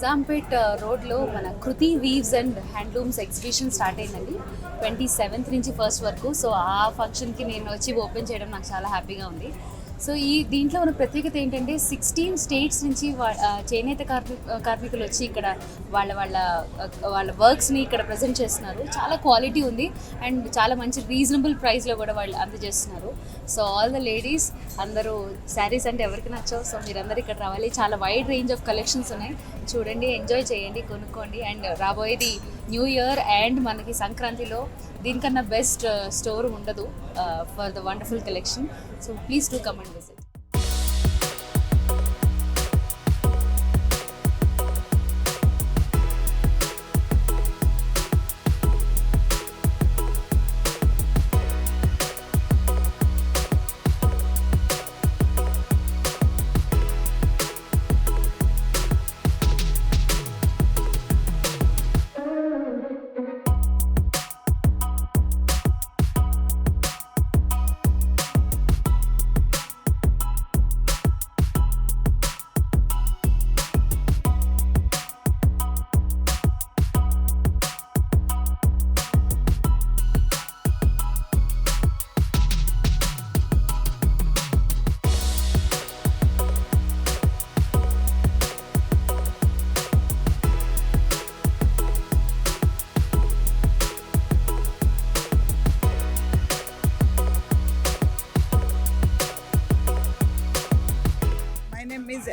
నిజాంపేట్ రోడ్లో మన Kruthi weaves and handlooms exhibition start అయిందండి 27th నుంచి 1st వరకు. సో ఆ ఫంక్షన్కి నేను వచ్చి ఓపెన్ చేయడం నాకు చాలా హ్యాపీగా ఉంది. సో దీంట్లో ఉన్న ప్రత్యేకత ఏంటంటే 16 స్టేట్స్ నుంచి చేనేత కార్మికులు వచ్చి ఇక్కడ వాళ్ళ వర్క్స్ని ఇక్కడ ప్రజెంట్ చేస్తున్నారు. చాలా క్వాలిటీ ఉంది అండ్ చాలా మంచి రీజనబుల్ ప్రైస్లో కూడా వాళ్ళు అందజేస్తున్నారు. సో ఆల్ ద లేడీస్ అందరూ శారీస్ అంటే ఎవరికి నచ్చవు. సో మీరందరూ ఇక్కడ రావాలి. చాలా వైడ్ రేంజ్ ఆఫ్ కలెక్షన్స్ ఉన్నాయి. చూడండి, ఎంజాయ్ చేయండి, కొనుక్కోండి. అండ్ రాబోయేది న్యూ ఇయర్ అండ్ మనకి సంక్రాంతిలో దీనికన్నా బెస్ట్ స్టోర్ ఉండదు for the wonderful collection. So please do come and visit.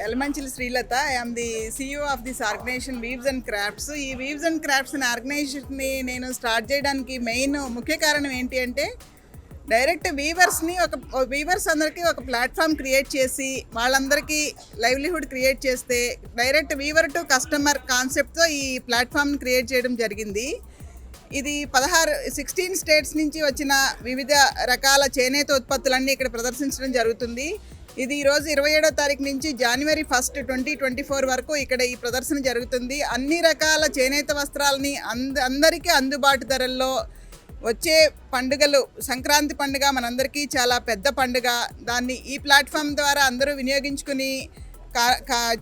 Elmanchil Srilata. I am the CEO of this organization Weaves and Crafts. ఈ Weaves and Crafts అనే ఆర్గనైజేషన్ని నేను start చేయడానికి main ముఖ్య కారణం ఏంటి అంటే డైరెక్ట్ వీవర్స్ అందరికీ ఒక ప్లాట్ఫామ్ క్రియేట్ చేసి వాళ్ళందరికీ లైవ్లీహుడ్ క్రియేట్ చేస్తే డైరెక్ట్ వీవర్ టు కస్టమర్ కాన్సెప్ట్తో ఈ ప్లాట్ఫామ్ని క్రియేట్ చేయడం జరిగింది. ఇది 16 స్టేట్స్ నుంచి వచ్చిన వివిధ రకాల చేనేత ఉత్పత్తులన్నీ ఇక్కడ ప్రదర్శించడం జరుగుతుంది. ఇది ఈరోజు 27వ తారీఖు నుంచి January 1st, 2024 వరకు ఇక్కడ ఈ ప్రదర్శన జరుగుతుంది. అన్ని రకాల చేనేత వస్త్రాలని అందరికీ అందుబాటు ధరల్లో వచ్చే పండుగలు, సంక్రాంతి పండుగ మనందరికీ చాలా పెద్ద పండుగ. దాన్ని ఈ ప్లాట్ఫామ్ ద్వారా అందరూ వినియోగించుకుని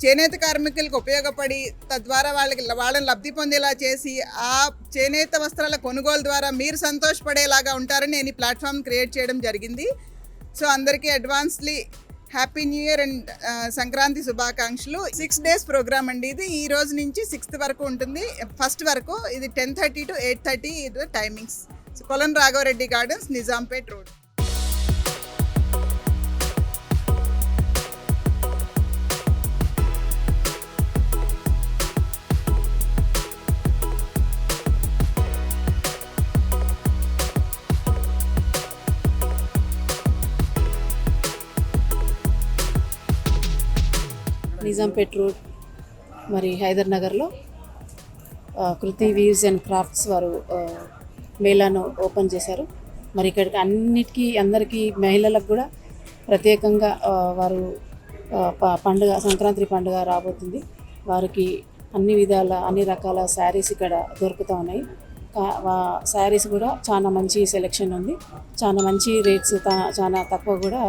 చేనేత కార్మికులకు ఉపయోగపడి తద్వారా వాళ్ళని లబ్ధి పొందేలా చేసి ఆ చేనేత వస్త్రాల కొనుగోలు ద్వారా మీరు సంతోషపడేలాగా ఉంటారని నేను ఈ ప్లాట్ఫామ్ క్రియేట్ చేయడం జరిగింది. సో అందరికీ advancely happy new year and Sankranti శుభాకాంక్షలు. 6 days ప్రోగ్రామ్ అండి. ఇది ఈ రోజు నుంచి 6th వరకు ఉంటుంది. 1st వరకు ఇది 10:30 to 8:30 ఇది timings. Kolan Raghavareddy gardens, Nizampet road. Nizampet road మరి హైదర్ నగర్లో కృతి వీవ్స్ అండ్ క్రాఫ్ట్స్ వారు మేళాను ఓపెన్ చేశారు. మరి ఇక్కడికి అందరికీ మహిళలకు కూడా ప్రత్యేకంగా వారు పండుగ, సంక్రాంతి పండుగ రాబోతుంది. వారికి అన్ని రకాల శారీస్ ఇక్కడ దొరుకుతూ ఉన్నాయి. శారీస్ కూడా చాలా మంచి సెలెక్షన్ ఉంది. చాలా మంచి రేట్స్, చాలా తక్కువ కూడా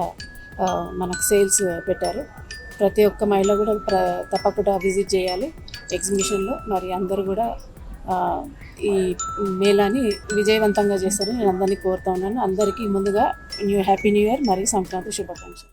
మనకు సేల్స్ పెట్టారు. ప్రతి ఒక్క మహిళ కూడా తప్పకుండా విజిట్ చేయాలి ఎగ్జిబిషన్లో. మరి అందరూ కూడా ఈ మేళాని విజయవంతంగా చేస్తారని నేను అందరినీ కోరుతా ఉన్నాను. అందరికీ ముందుగా హ్యాపీ న్యూ ఇయర్ మరియు సంక్రాంతి శుభాకాంక్షలు.